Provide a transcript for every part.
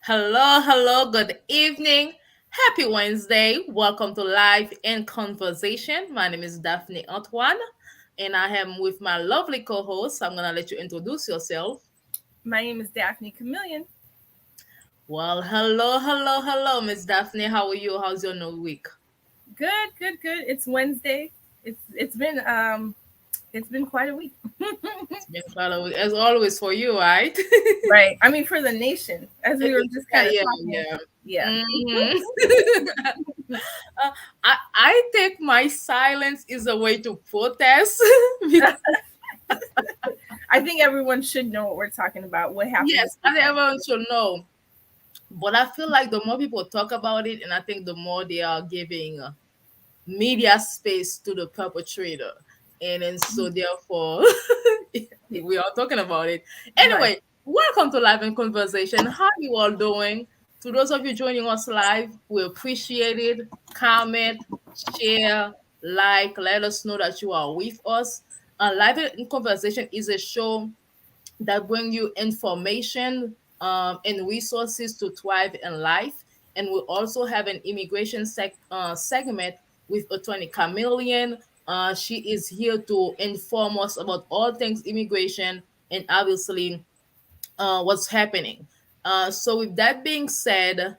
Hello, hello, good evening. Happy Wednesday. Welcome to Live in Conversation. My name is Daphnée Antoine, and I am with my lovely co host. I'm going to let you introduce yourself. My name is Daphnée Camilien. Well, hello, hello, hello, Miss Daphne. How are you? How's your new week? Good, good, good. It's Wednesday. It's been quite a week. It's been quite a week, as always, for you, right? Right. I mean, for the nation, as we were just Yeah, kind of yeah, talking. yeah. Yeah. Mhm. I think my silence is a way to protest. I think everyone should know what we're talking about. What happened this Yes, I think weekend? everyone should know. But I feel like the more people talk about it, and I think the more they are giving media space to the perpetrator. And so therefore, we are talking about it. Right. Anyway, welcome to Live in Conversation. How are you all doing? To those of you joining us live, we appreciate it. Comment, share, like, let us know that you are with us. Live in Conversation is a show that bring you information and resources to thrive in life. And we also have an immigration segment with Attorney Camillian. She is here to inform us about all things immigration and obviously what's happening. So with that being said,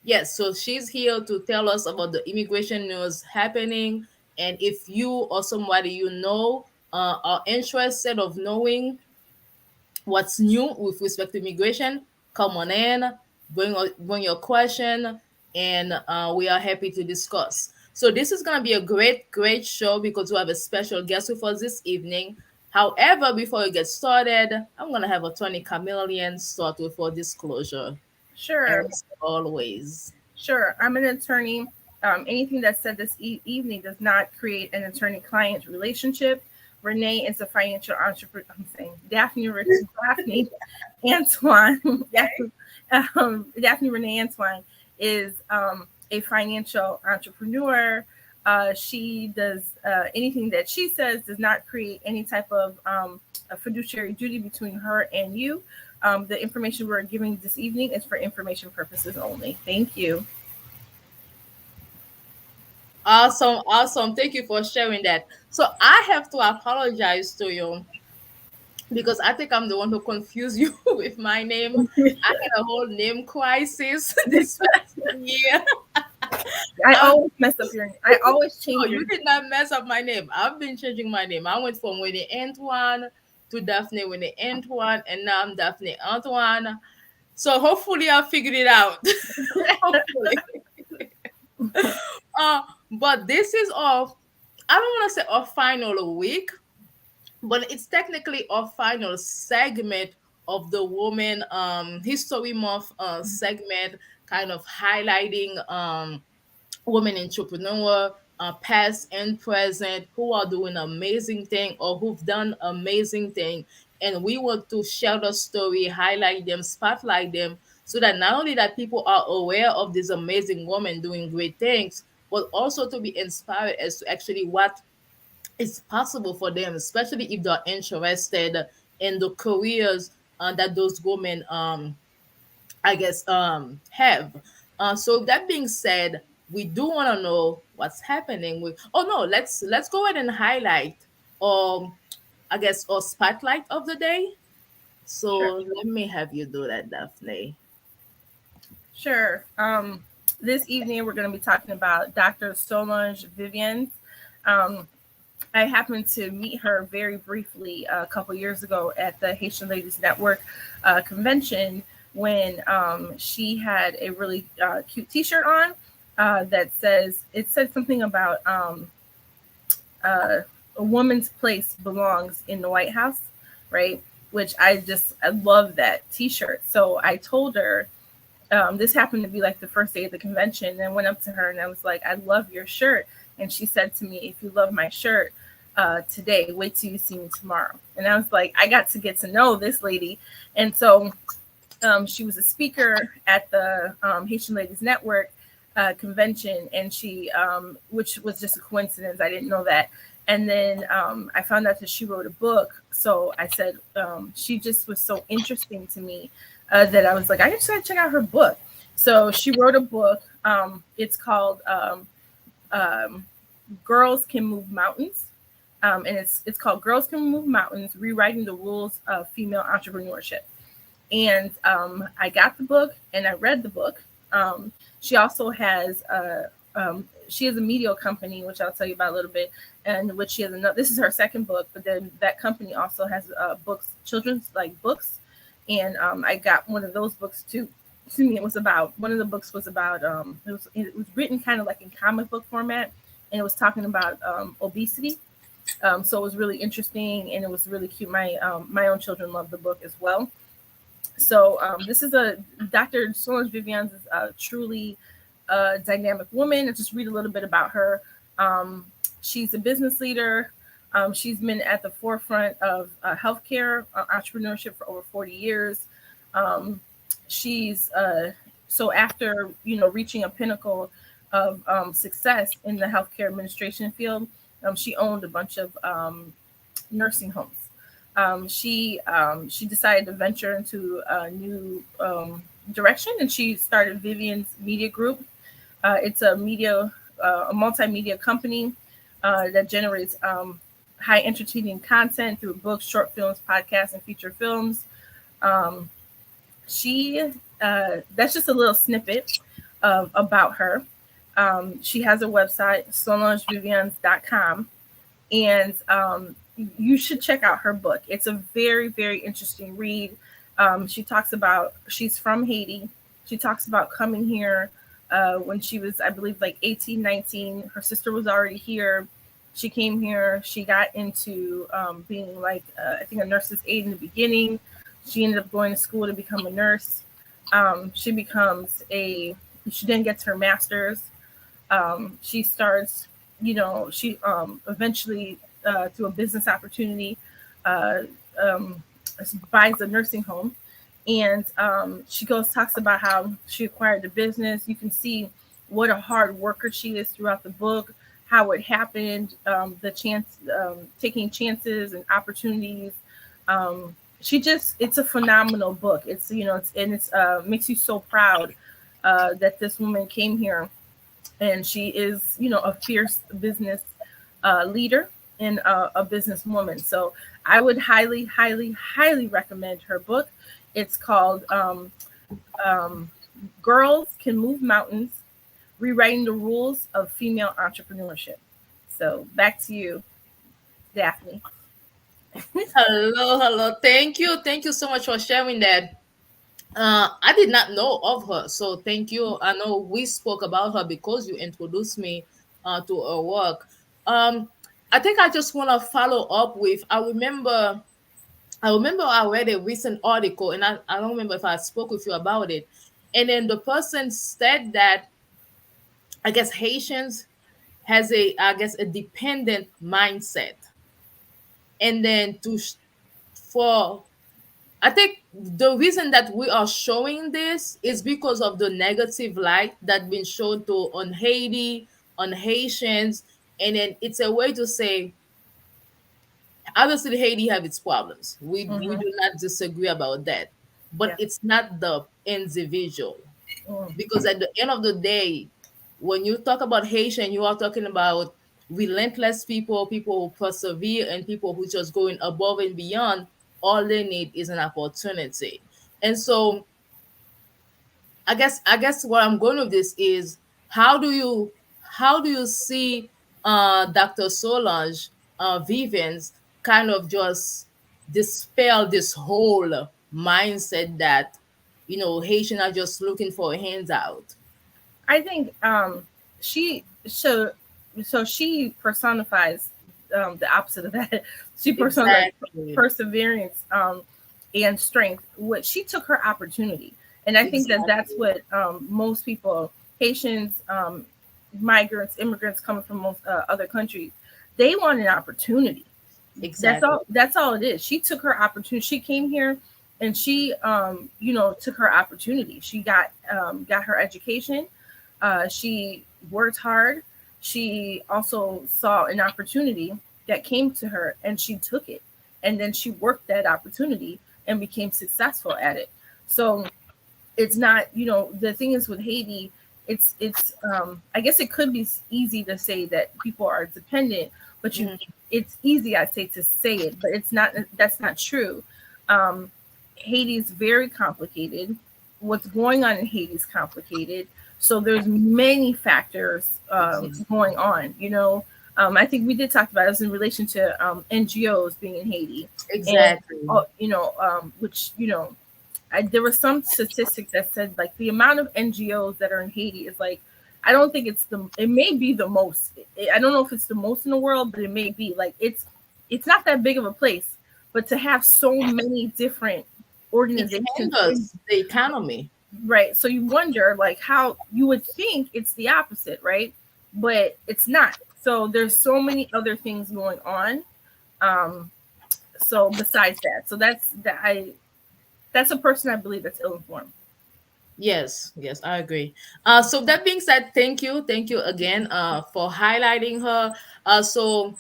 yes, so she's here to tell us about the immigration news happening. And if you or somebody you know are interested of knowing what's new with respect to immigration, come on in, bring your question, and we are happy to discuss. So this is gonna be a great show because we have a special guest with us this evening. However, before we get started, I'm gonna have Attorney Chameleon start with our disclosure, Sure. as always. Sure. I'm an attorney. Anything that's said this evening does not create an attorney-client relationship. Renee is a financial entrepreneur. I'm saying Daphnée Antoine. Daphnée Renee Antoine is a financial entrepreneur. She does anything that she says does not create any type of a fiduciary duty between her and you. The information we're giving this evening is for information purposes only. Thank you. Awesome, awesome. Thank you for sharing that. So I have to apologize to you because I think I'm the one who confused you with my name. I had a whole name crisis this past year. I Um, always mess up your. I always no, change your. you did not mess up my name. I've been changing my name. I went from Winnie Antoine to Daphne Winnie Antoine, and now I'm Daphne Antoine. So hopefully I figured it out. Hopefully. Uh, but this is our, I don't want to say our final week, but it's technically our final segment of the Woman History Month segment, kind of highlighting women entrepreneur, past and present, who are doing amazing thing or who've done amazing thing. And we want to share the story, highlight them, spotlight them, so that not only that people are aware of these amazing women doing great things, but also to be inspired as to actually what is possible for them, especially if they're interested in the careers that those women I guess have. So that being said, we do want to know what's happening with. Oh no, let's go ahead and highlight um I guess or spotlight of the day. Sure. So let me have you do that, Daphne. Sure. This evening we're going to be talking about Dr. Solanges Vivens. Um, I happened to meet her very briefly a couple years ago at the Haitian Ladies Network convention when she had a really cute T-shirt on that says it said something about uh, a woman's place belongs in the White House, right? Which I love that T-shirt. So I told her this happened to be like the first day of the convention, and I went up to her and I was like, "I love your shirt," and she said to me, "If you love my shirt today, wait till you see me tomorrow." And I was like, I got to get to know this lady, and so she was a speaker at the Haitian Ladies Network convention, and which was just a coincidence. I didn't know that. And then I found out that she wrote a book. So I said, she just was so interesting to me that I was like, I just got to check out her book. So she wrote a book. It's called Girls Can Move Mountains. And it's called Girls Can Move Mountains, Rewriting the Rules of Female Entrepreneurship. And I got the book and I read the book. She also has she has a media company, which I'll tell you about a little bit, and which she has another. This is her second book, but then that company also has books, children's like books, and I got one of those books too. Excuse me, it was about one of the books was about it was written kind of like in comic book format, and it was talking about obesity. So it was really interesting and it was really cute. My own children loved the book as well. So this is Dr. Solanges Vivens is a truly dynamic woman. I'll just read a little bit about her. She's a business leader. She's been at the forefront of healthcare entrepreneurship for over 40 years. She's so after reaching a pinnacle of success in the healthcare administration field, she owned a bunch of nursing homes. She decided to venture into a new direction, and she started Vivian's Media Group. It's a multimedia company that generates high entertaining content through books, short films, podcasts, and feature films. That's just a little snippet about her. She has a website, solangesvivens.com, and you should check out her book. It's a very, very interesting read. She talks about, she's from Haiti. She talks about coming here when she was, I believe, like 18, 19. Her sister was already here. She came here. She got into being like, I think, a nurse's aide in the beginning. She ended up going to school to become a nurse. She then gets her master's. She starts, she eventually, through a business opportunity, buys a nursing home. And she talks about how she acquired the business. You can see what a hard worker she is throughout the book, how it happened, taking chances and opportunities. It's a phenomenal book. It's makes you so proud that this woman came here, and she is, a fierce business leader and a businesswoman. So I would highly, highly, highly recommend her book. It's called Girls Can Move Mountains, Rewriting the Rules of Female Entrepreneurship. So back to you, Daphnée. Hello. Thank you so much for sharing that. I did not know of her, so thank you. I know we spoke about her because you introduced me to her work. I think I just want to follow up with. I remember I read a recent article, and I don't remember if I spoke with you about it. And then the person said that I guess Haitians has a dependent mindset, and then for I think the reason that we are showing this is because of the negative light that been shown to on Haiti, on Haitians, and then it's a way to say, obviously Haiti have its problems. We do not disagree about that, but Yeah. it's not the individual, Mm. because at the end of the day, when you talk about Haitian, you are talking about relentless people who persevere, and people who just going above and beyond. All they need is an opportunity. And so I guess where I'm going with this is, how do you see Dr. Solange Vivens kind of just dispel this whole mindset that Haitian are just looking for a handout? I think she she personifies the opposite of that. She personifies Exactly. perseverance and strength. What she took her opportunity, and I think that that's Exactly. what most people, Haitians, migrants, immigrants coming from most other countries, they want an opportunity. That's Exactly. all. That's all it is. She took her opportunity. She came here, and she, took her opportunity. She got her education. She worked hard. She also saw an opportunity, that came to her, and she took it, and then she worked that opportunity and became successful at it. So it's not, the thing is with Haiti, it's I guess it could be easy to say that people are dependent, but it's easy, I say, to say it, but it's not, that's not true. Haiti is very complicated. What's going on in Haiti is complicated. So there's many factors going on, I think we did talk about it in relation to NGOs being in Haiti. Exactly. And, which, there were some statistics that said like the amount of NGOs that are in Haiti is like, I don't think it may be the most. I don't know if it's the most in the world, but it may be. Like it's not that big of a place, but to have so many different organizations, it hinders the economy. Right. So you wonder like how you would think it's the opposite, right? But it's not. So there's so many other things going on. So besides that, so that's a person I believe that's ill-informed. Yes, I agree. So that being said, thank you again for highlighting her. So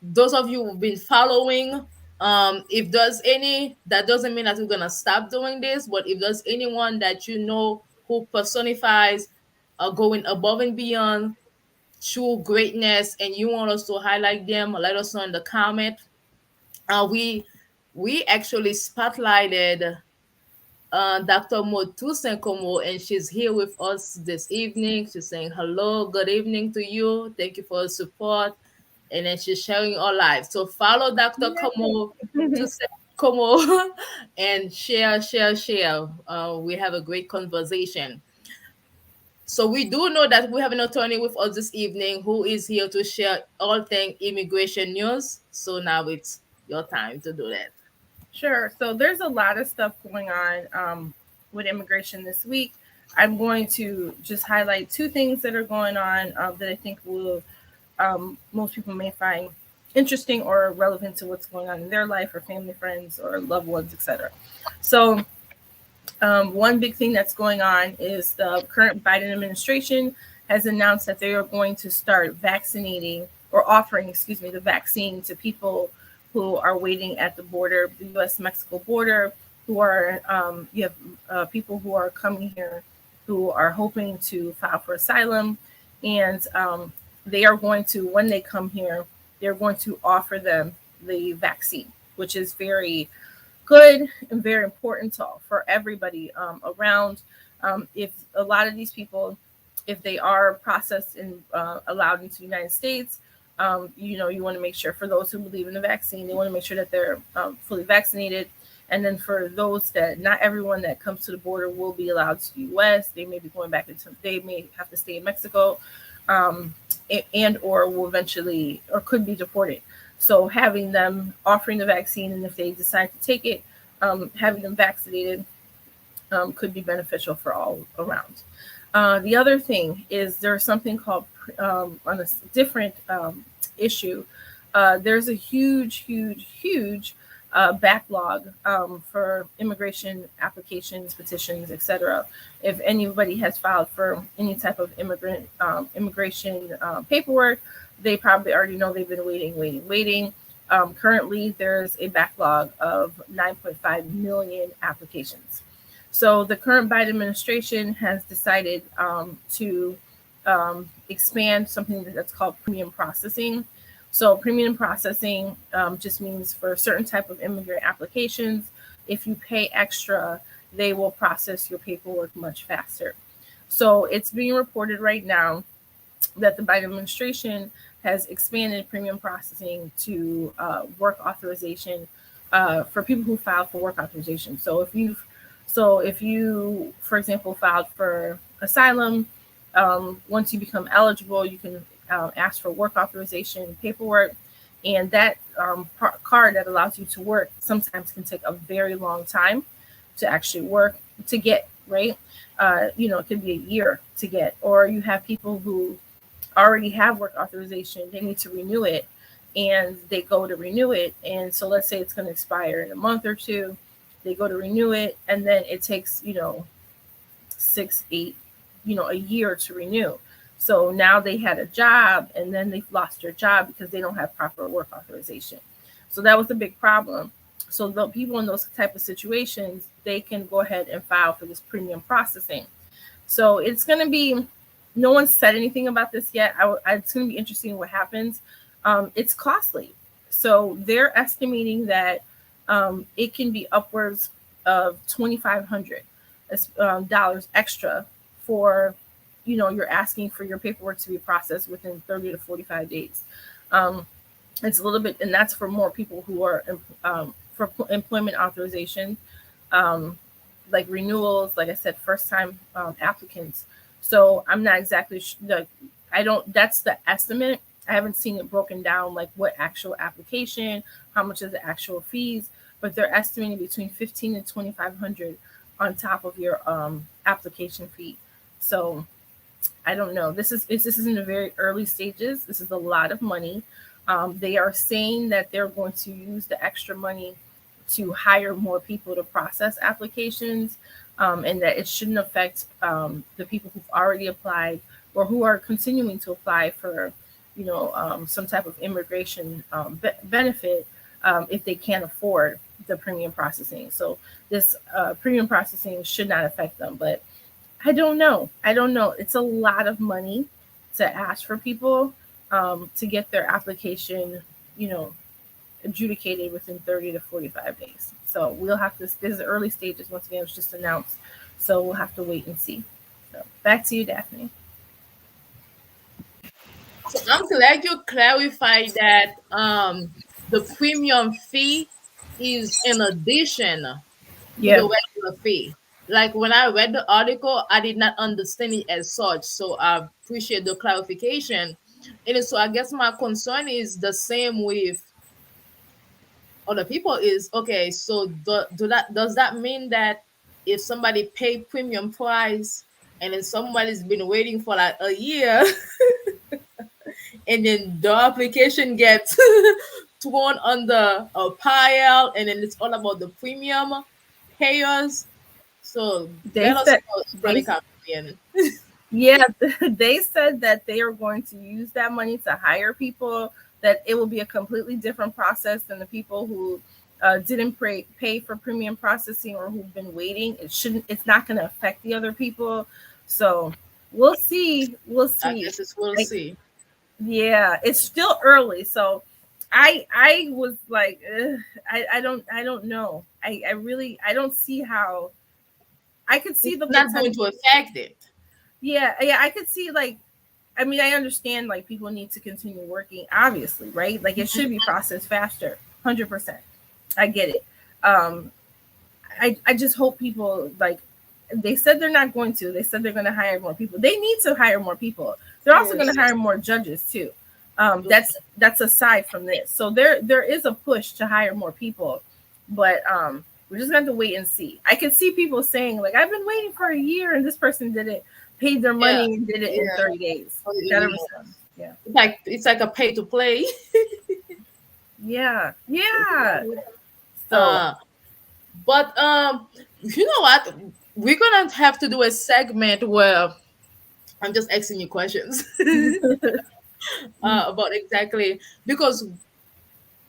those of you who've been following, if there's any, that doesn't mean that we're gonna stop doing this, but if there's anyone that you know who personifies going above and beyond true greatness and you want us to highlight them, let us know in the comment. We actually spotlighted Dr. Motu Senkomo, and she's here with us this evening. She's saying hello, good evening to you. Thank you for your support. And then she's sharing our life. So follow Dr. Komo to Komo and share. We have a great conversation. So we do know that we have an attorney with us this evening who is here to share all things immigration news. So now it's your time to do that. Sure. So there's a lot of stuff going on with immigration this week. I'm going to just highlight two things that are going on that I think will most people may find interesting or relevant to what's going on in their life or family, friends, or loved ones, etc. So one big thing that's going on is the current Biden administration has announced that they are going to start vaccinating or offering, the vaccine to people who are waiting at the border, the U.S.-Mexico border, who are, you have people who are coming here who are hoping to file for asylum. And they are going to, when they come here, they're going to offer them the vaccine, which is very good and very important for everybody around. If a lot of these people, if they are processed and allowed into the United States, you want to make sure, for those who believe in the vaccine, they want to make sure that they're fully vaccinated. And then for those that, not everyone that comes to the border will be allowed to the U.S. They may be going back into, they may have to stay in Mexico, and or will eventually, or could be deported. So having them, offering the vaccine, and if they decide to take it, having them vaccinated could be beneficial for all around. The other thing is there's something called, on a different issue, there's a huge backlog for immigration applications, petitions, etc. If anybody has filed for any type of immigration paperwork, they probably already know they've been waiting. Currently, there's a backlog of 9.5 million applications. So the current Biden administration has decided to expand something that's called premium processing. So premium processing just means for certain type of immigrant applications, if you pay extra, they will process your paperwork much faster. So it's being reported right now that the Biden administration has expanded premium processing to work authorization for people who filed for work authorization. So if you, for example, filed for asylum, once you become eligible, you can ask for work authorization paperwork, and that card that allows you to work sometimes can take a very long time to actually work to get, right? It could be a year to get, or you have people who already have work authorization, they need to renew it, and they go to renew it, and so let's say it's going to expire in a month or two, they go to renew it, and then it takes 6, 8, a year to renew. So now they had a job and then they've lost their job because they don't have proper work authorization. So that was a big problem. So the people in those type of situations, they can go ahead and file for this premium processing. So it's going to be, no one said anything about this yet. It's going to be interesting what happens. It's costly. So they're estimating that it can be upwards of $2,500 extra for, you're asking for your paperwork to be processed within 30 to 45 days. It's a little bit, and that's for more people who are for employment authorization, like renewals, like I said, first time applicants. So I'm not exactly that's the estimate. I haven't seen it broken down, like what actual application, how much is the actual fees, but they're estimating between $1,500 and $2,500 on top of your application fee. So I don't know. This is in the very early stages. This is a lot of money. They are saying that they're going to use the extra money to hire more people to process applications, and that it shouldn't affect the people who've already applied or who are continuing to apply for, some type of immigration benefit if they can't afford the premium processing. So this premium processing should not affect them. But I don't know. It's a lot of money to ask for people to get their application, adjudicated within 30 to 45 days. So we'll have to, this is the early stages. Once again, it was just announced. So we'll have to wait and see. So back to you, Daphnée. So I'm glad you clarified that the premium fee is in addition to the regular fee. Like when I read the article, I did not understand it as such. So I appreciate the clarification. And so I guess my concern is the same with other people is okay. So does that mean that if somebody pay premium price and then somebody's been waiting for like a year and then the application gets thrown on the pile and then it's all about the premium payers? So They let us said know, they Antoine Camilien. Yeah, they said that they are going to use that money to hire people, that it will be a completely different process than the people who didn't pay for premium processing or who've been waiting. It's not going to affect the other people. So we'll see. I guess we'll see. Yeah, it's still early. So I was like, I don't know. I really, I don't see how. I could see It's the not going potential. to affect it. Yeah, I could see, like, I mean, I understand, like, people need to continue working, obviously, right? Like, it should be processed faster, 100%. I get it. I just hope people, like, they said they're not going to. They said they're going to hire more people. They need to hire more people. They're also going to hire more judges too. That's aside from this. So there is a push to hire more people, but we're just going to wait and see. I can see people saying, like, I've been waiting for a year and this person did it, paid their money and did it in 30 days. Yeah. It's like a pay to play. Yeah. So but you know what? We're gonna have to do a segment where I'm just asking you questions about exactly, because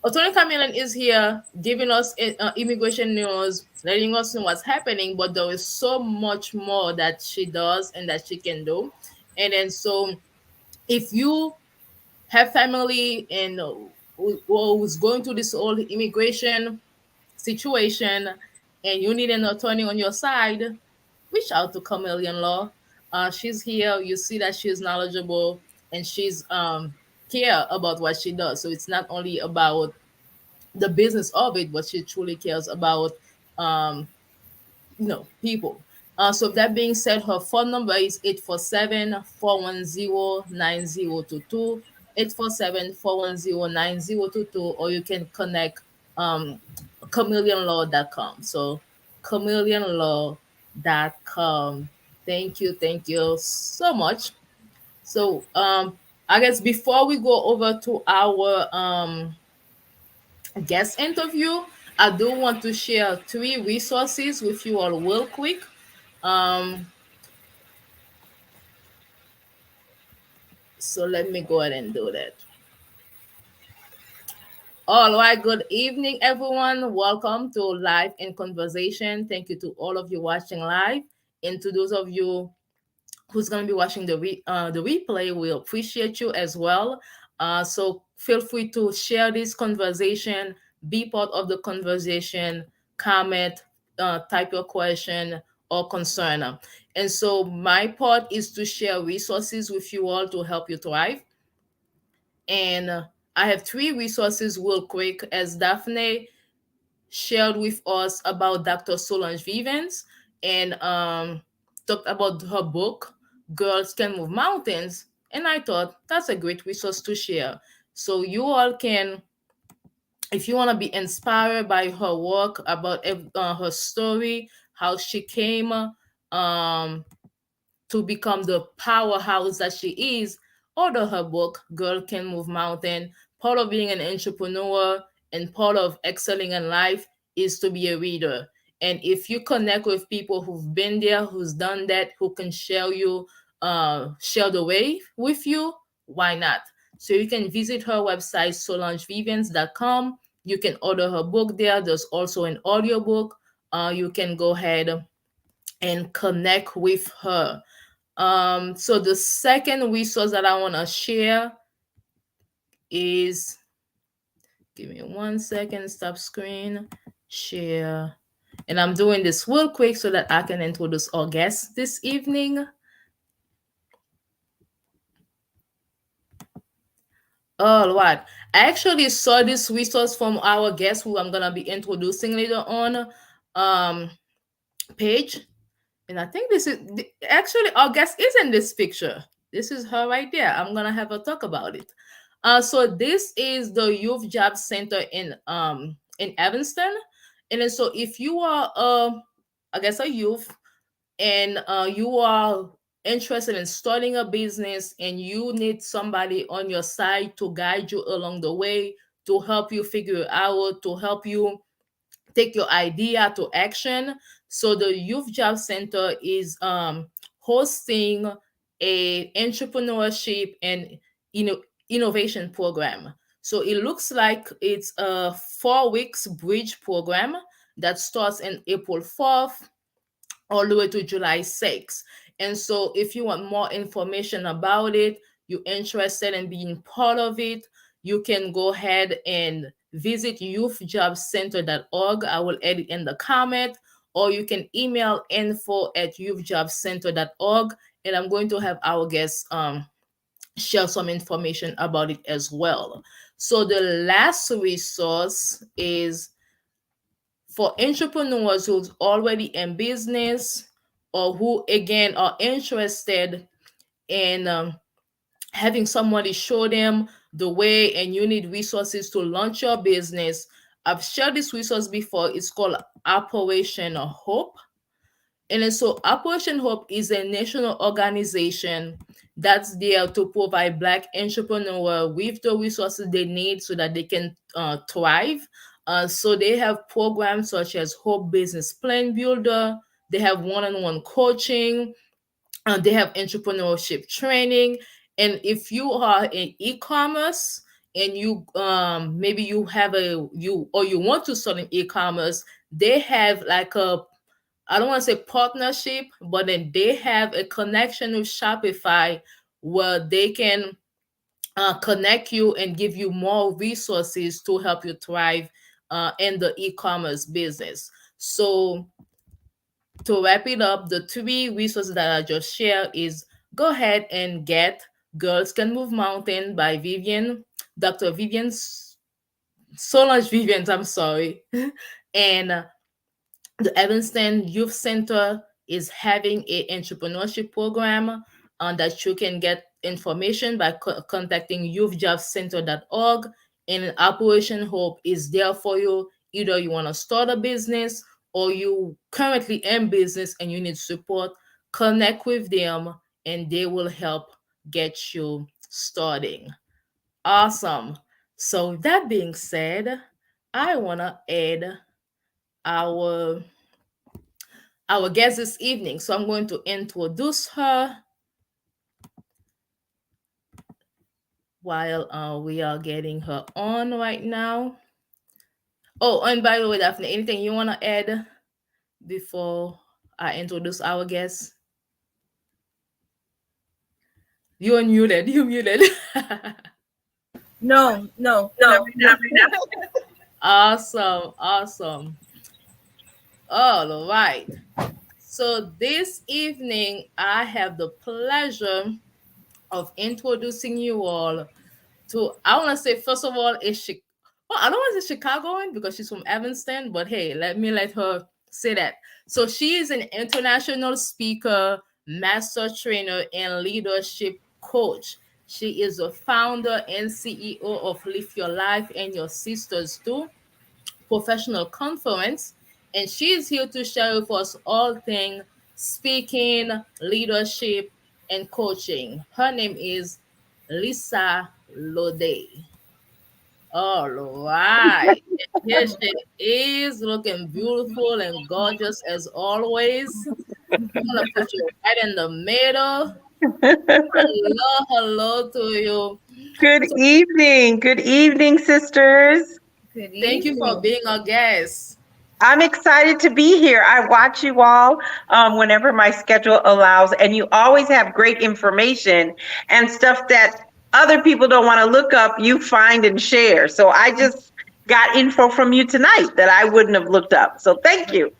Antoine Camilien is here giving us immigration news, letting us know what's happening, but there is so much more that she does and that she can do. And then so if you have family and who's going through this whole immigration situation and you need an attorney on your side, reach out to Camilien Law. She's here. You see that she's knowledgeable and she's care about what she does. So it's not only about the business of it, but she truly cares about um, people. So that being said, her phone number is 847-410-9022, 847-410-9022, or you can connect chameleonlaw.com. So chameleonlaw.com. Thank you so much. So I guess before we go over to our guest interview, I do want to share 3 resources with you all real quick. Um, So let me go ahead and do that. All right, good evening, everyone. Welcome to Live in Conversation. Thank you to all of you watching live, and to those of you who's going to be watching the replay. We appreciate you as well. So feel free to share this conversation, be part of the conversation, comment, type your question or concern. And so my part is to share resources with you all to help you thrive. And I have three resources real quick, as Daphnée shared with us about Dr. Solanges Vivens, and talked about her book, Girls Can Move Mountains. And I thought that's a great resource to share. So you all can, if you want to be inspired by her work, about her story, how she came to become the powerhouse that she is, order her book, Girl Can Move Mountain. Part of being an entrepreneur and part of excelling in life is to be a reader. And if you connect with people who've been there, who's done that, who can share the way with you, why not? So you can visit her website, solangesvivens.com. You can order her book there. There's also an audiobook. You can go ahead and connect with her. So the second resource that I want to share is, give me 1 second, stop screen, share. And I'm doing this real quick so that I can introduce our guest this evening. All right. I actually saw this resource from our guest who I'm gonna be introducing later on page. And I think this is actually our guest is in this picture. This is her right there. I'm gonna have a talk about it. So this is the Youth Job Center in Evanston, and then so if you are I guess a youth, and you are interested in starting a business and you need somebody on your side to guide you along the way, to help you figure it out, to help you take your idea to action. So the Youth Job Center is hosting a entrepreneurship and innovation program. So it looks like it's a 4 weeks bridge program that starts in April 4th all the way to July 6th. And so if you want more information about it, you're interested in being part of it, you can go ahead and visit youthjobcenter.org. I will add it in the comment, or you can email info@youthjobcenter.org, and I'm going to have our guests share some information about it as well. So the last resource is for entrepreneurs who's already in business, or who again are interested in having somebody show them the way, and you need resources to launch your business. I've shared this resource before. It's called Operation Hope. And then so Operation Hope is a national organization that's there to provide Black entrepreneurs with the resources they need so that they can thrive. So they have programs such as Hope Business Plan Builder. They have one-on-one coaching. They have entrepreneurship training. And if you are in e-commerce and you maybe you have a you or you want to start in e-commerce, they have like a, I don't want to say partnership, but then they have a connection with Shopify where they can connect you and give you more resources to help you thrive in the e-commerce business. So to wrap it up, the three resources that I just shared is, go ahead and get Girls Can Move Mountain by Dr. Solanges Vivens, I'm sorry. And the Evanston Youth Center is having a entrepreneurship program that you can get information by contacting youthjobcenter.org. And Operation Hope is there for you. Either you want to start a business or you currently in business and you need support, connect with them and they will help get you starting. Awesome. So that being said, I want to add our our guest this evening. So I'm going to introduce her. while we are getting her on right now. Oh, and by the way, Daphne, anything you want to add before I introduce our guest? You're muted. You muted. No, no, not right now. Awesome. Awesome. All right. So this evening, I have the pleasure of introducing you all to, I want to say, first of all, well, I don't want to say Chicagoan because she's from Evanston, but hey, let her say that. So she is an international speaker, master trainer, and leadership coach. She is the founder and CEO of Live Your Life and Your Sisters Too professional conference, and she is here to share with us all things speaking, leadership, and coaching. Her name is Lisa Laude. All right. Here she is, looking beautiful and gorgeous as always. I'm gonna put you right in the middle. Hello, hello to you. Good So evening. Good evening, sisters. Good thank you for evening. being our guest. I'm excited to be here. I watch you all whenever my schedule allows, and you always have great information and stuff that other people don't want to look up, you find and share. So I just got info from you tonight that I wouldn't have looked up. So thank you.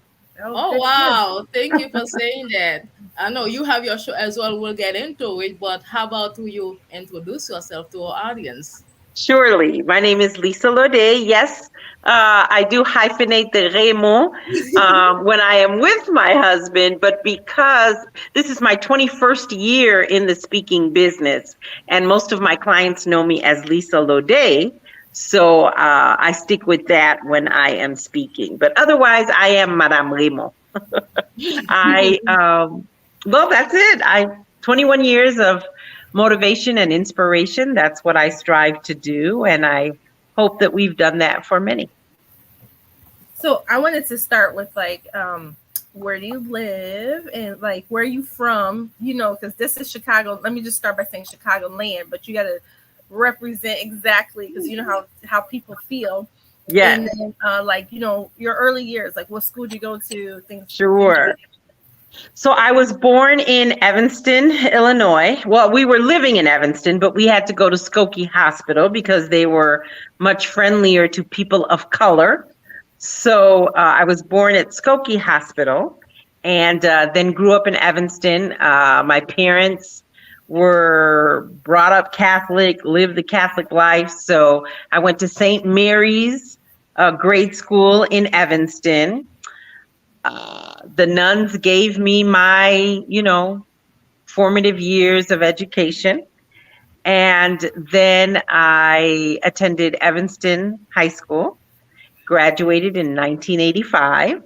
Oh, Good. wow. Thank you for saying that. I know you have your show as well. We'll get into it, but how about you introduce yourself to our audience? Surely. My name is Lisa Laude. Yes, I do hyphenate the Raymond when I am with my husband, but because this is my 21st year in the speaking business, and most of my clients know me as Lisa Laude, so I stick with that when I am speaking. But otherwise, I am Madame Raymond. I well, that's it. 21 years of motivation and inspiration. That's what I strive to do, and I hope that we've done that for many. So I wanted to start with where do you live and like where are you from? You know, because this is Chicago. Let me just start by saying Chicago land, but you got to represent exactly because you know how people feel. Yes, And then your early years, like what school did you go to? Things like sure. So I was born in Evanston, Illinois. Well, we were living in Evanston, but we had to go to Skokie Hospital because they were much friendlier to people of color. So I was born at Skokie Hospital and then grew up in Evanston. My parents were brought up Catholic, lived the Catholic life. So I went to St. Mary's grade school in Evanston. The nuns gave me my, formative years of education. And then I attended Evanston High School, graduated in 1985,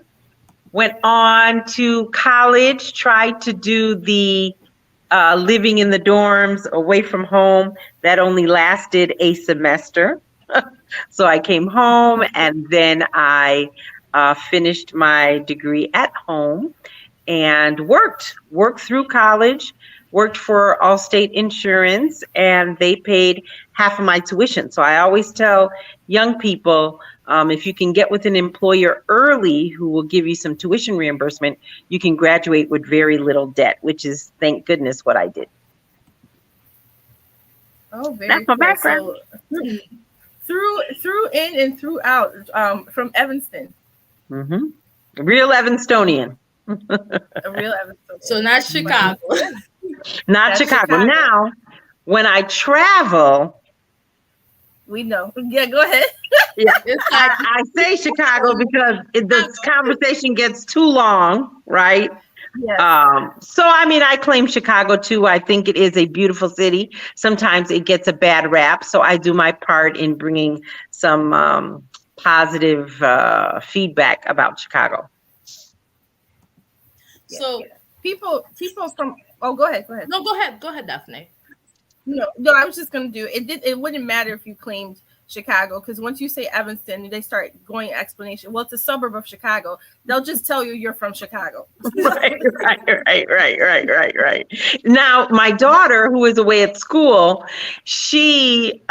went on to college, tried to do the living in the dorms away from home. That only lasted a semester. So I came home and then I finished my degree at home and worked through college, worked for Allstate Insurance, and they paid half of my tuition. So I always tell young people, if you can get with an employer early who will give you some tuition reimbursement, you can graduate with very little debt, which is, thank goodness, what I did. Oh, very That's my cool. background. So through in and throughout from Evanston. Mm-hmm. Real Evanstonian. A real Evanston. So not Chicago. Not That's Chicago. Chicago. Now, when I travel, We know. Yeah, go ahead. yeah, It's like I say Chicago because this conversation gets too long, right? Yes. So, I mean, I claim Chicago too. I think it is a beautiful city. Sometimes it gets a bad rap. So I do my part in bringing some positive feedback about Chicago. so. People from go ahead. No, go ahead, Daphne. No, I was just gonna do it. It wouldn't matter if you claimed Chicago, because once you say Evanston, they start going explanation. Well, it's a suburb of Chicago. They'll just tell you you're from Chicago. Right. Now, my daughter, who is away at school, she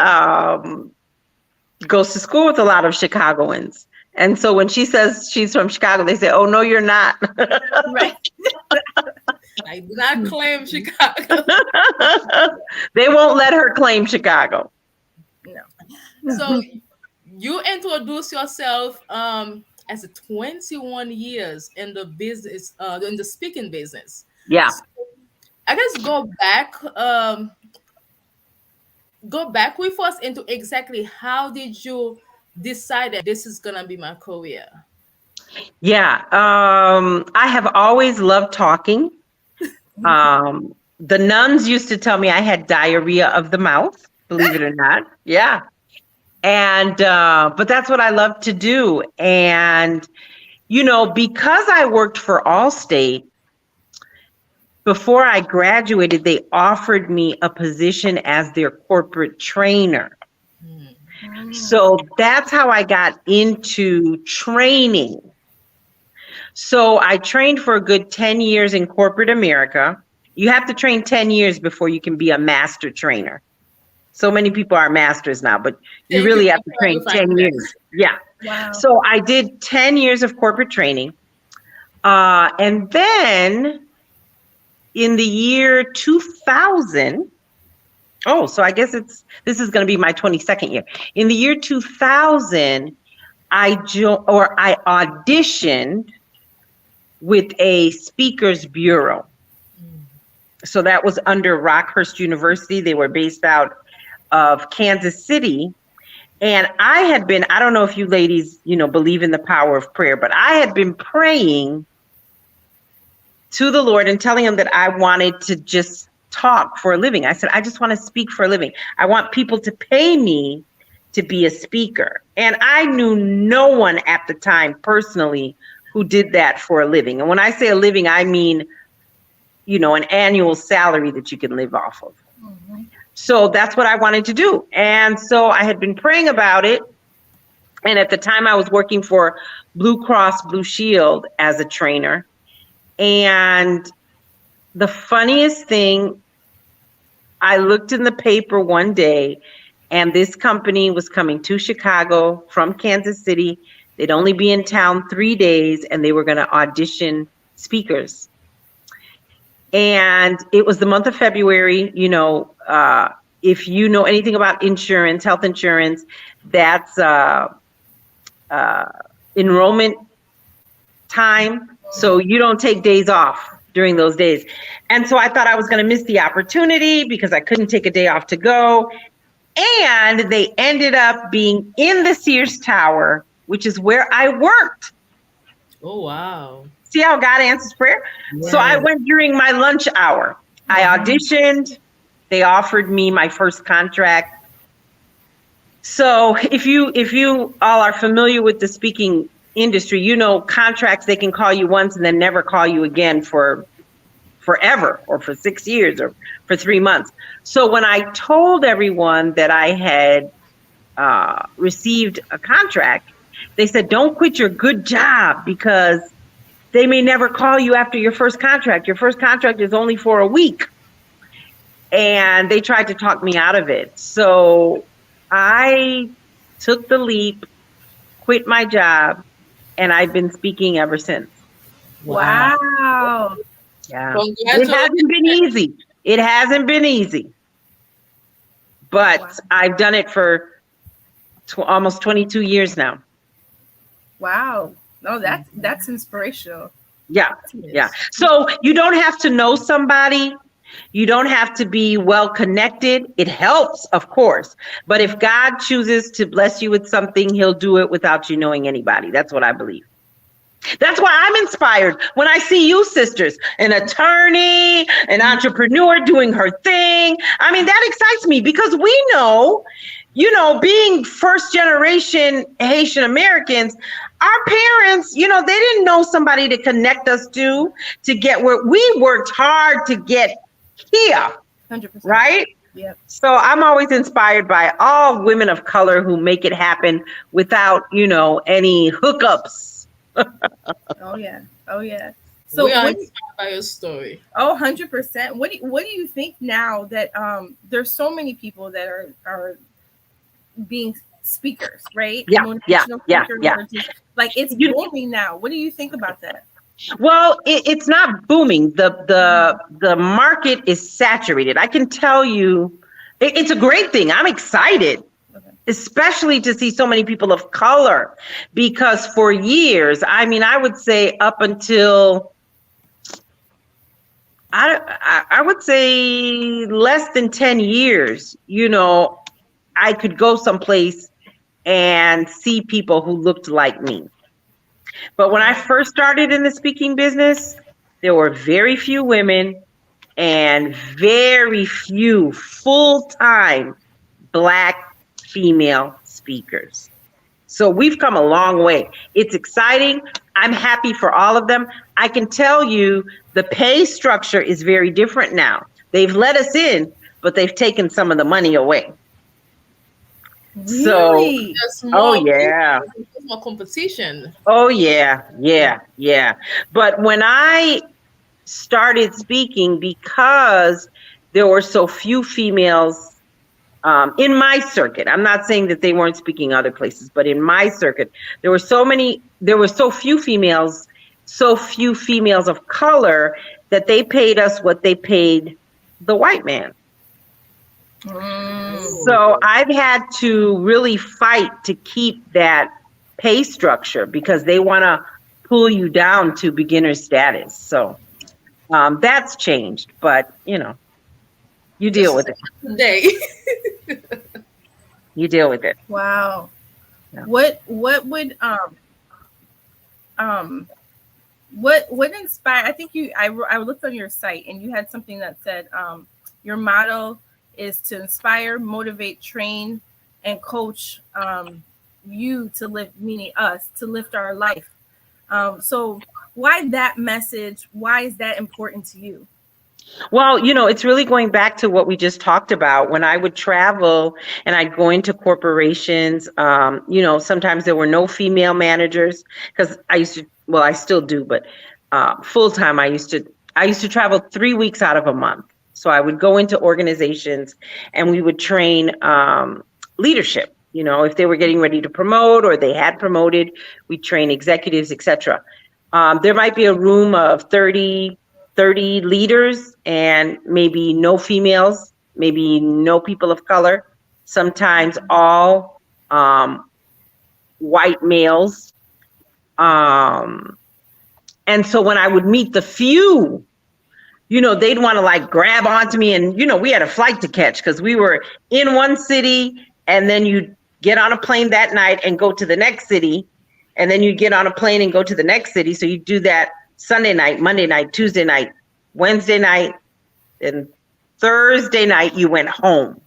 goes to school with a lot of Chicagoans. And so when she says she's from Chicago, they say, "Oh, no, you're not." Right. I do not claim Chicago. They won't let her claim Chicago. No. So you introduce yourself as a 21 years in the business, in the speaking business. Yeah. So I guess go back with us into exactly how did you decide that this is gonna be my career? Yeah. I have always loved talking. The nuns used to tell me I had diarrhea of the mouth, believe it or not. Yeah. And, but that's what I love to do. And, you know, because I worked for Allstate, before I graduated, they offered me a position as their corporate trainer. So that's how I got into training. So I trained for a good 10 years in corporate America. You have to train 10 years before you can be a master trainer. So many people are masters now, but you really have to train 10 years. Yeah. Wow. So I did 10 years of corporate training. And then in the year 2000, so I guess this is going to be my 22nd year. In the year 2000, I auditioned with a speakers bureau. So that was under Rockhurst University. They were based out of Kansas City. And I don't know if you ladies, believe in the power of prayer, but I had been praying to the Lord and telling him that I wanted to just talk for a living. I said, I just want to speak for a living. I want people to pay me to be a speaker. And I knew no one at the time personally who did that for a living. And when I say a living, I mean, an annual salary that you can live off of. Mm-hmm. So that's what I wanted to do. And so I had been praying about it. And at the time I was working for Blue Cross Blue Shield as a trainer. And the funniest thing, I looked in the paper one day and this company was coming to Chicago from Kansas City. They'd only be in town 3 days and they were going to audition speakers. And it was the month of February. If you know anything about insurance, health insurance, that's enrollment time. So you don't take days off during those days. And so I thought I was going to miss the opportunity because I couldn't take a day off to go. And they ended up being in the Sears Tower, which is where I worked. Oh, wow. See how God answers prayer? Yeah. So I went during my lunch hour. I auditioned. They offered me my first contract. So if you all are familiar with the speaking industry, contracts, they can call you once and then never call you again for forever or for 6 years or for 3 months. So when I told everyone that I had received a contract, they said, don't quit your good job because they may never call you after your first contract. Your first contract is only for a week. And they tried to talk me out of it. So I took the leap, quit my job, and I've been speaking ever since. Wow. Yeah. It hasn't been easy. It hasn't been easy. But I've done it for almost 22 years now. Wow. No, that's inspirational. Yeah. Yeah. So you don't have to know somebody. You don't have to be well connected. It helps, of course. But if God chooses to bless you with something, he'll do it without you knowing anybody. That's what I believe. That's why I'm inspired when I see you sisters, an attorney, an entrepreneur doing her thing. I mean, that excites me because we know, being first generation Haitian Americans, our parents, they didn't know somebody to connect us to get where we worked hard to get here. 100%. Right? Yep. So I'm always inspired by all women of color who make it happen without, any hookups. Oh yeah. Oh yeah. So We are what? inspired by your story. Oh, 100%. What do you think now that there's so many people that are being speakers, right? Yeah, Motivational yeah, speakers, yeah. or just like it's You, booming now. What do you think about that? well, it's not booming. The market is saturated. I can tell you, it's a great thing. I'm excited, Okay. especially to see so many people of color, because for years, I would say up until I would say less than 10 years, I could go someplace and see people who looked like me. But when I first started in the speaking business, there were very few women and very few full-time Black female speakers. So we've come a long way. It's exciting. I'm happy for all of them. I can tell you the pay structure is very different now. They've let us in, but they've taken some of the money away. So, Really? There's oh more yeah. people, there's more competition. Oh yeah. But when I started speaking, because there were so few females in my circuit, I'm not saying that they weren't speaking other places, but in my circuit, there were so few females of color that they paid us what they paid the white man. So I've had to really fight to keep that pay structure because they want to pull you down to beginner status. So that's changed, but you deal with it. Today. You deal with it. Wow. Yeah. What would what inspire? I think I looked on your site and you had something that said your motto is to inspire, motivate, train, and coach you to live, meaning us, to lift our life. So why that message? Why is that important to you? Well, it's really going back to what we just talked about. When I would travel and I'd go into corporations, sometimes there were no female managers because I still do, but full time I used to travel 3 weeks out of a month. So I would go into organizations and we would train leadership. If they were getting ready to promote or they had promoted, we'd train executives, etc. There might be a room of 30 leaders and maybe no females, maybe no people of color, sometimes all white males. And so when I would meet the few, they'd want to grab onto me and, we had a flight to catch because we were in one city and then you'd get on a plane that night and go to the next city. And then you'd get on a plane and go to the next city. So you do that Sunday night, Monday night, Tuesday night, Wednesday night, and Thursday night you went home.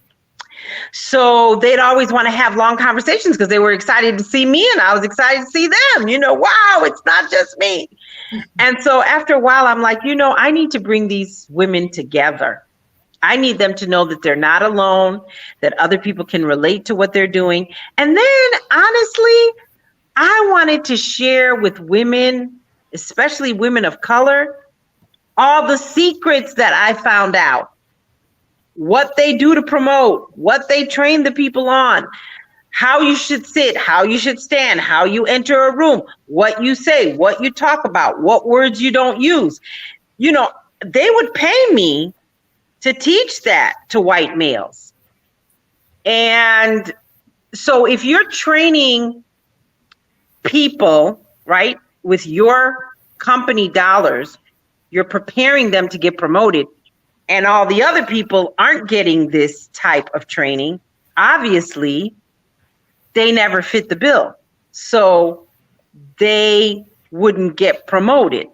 So they'd always want to have long conversations because they were excited to see me and I was excited to see them. Wow, it's not just me. And so after a while, I'm like, I need to bring these women together. I need them to know that they're not alone, that other people can relate to what they're doing. And then honestly, I wanted to share with women, especially women of color, all the secrets that I found out, what they do to promote, what they train the people on, how you should sit, how you should stand, how you enter a room, what you say, what you talk about, what words you don't use. They would pay me to teach that to white males. And so if you're training people, right, with your company dollars, you're preparing them to get promoted, and all the other people aren't getting this type of training, obviously they never fit the bill. So they wouldn't get promoted.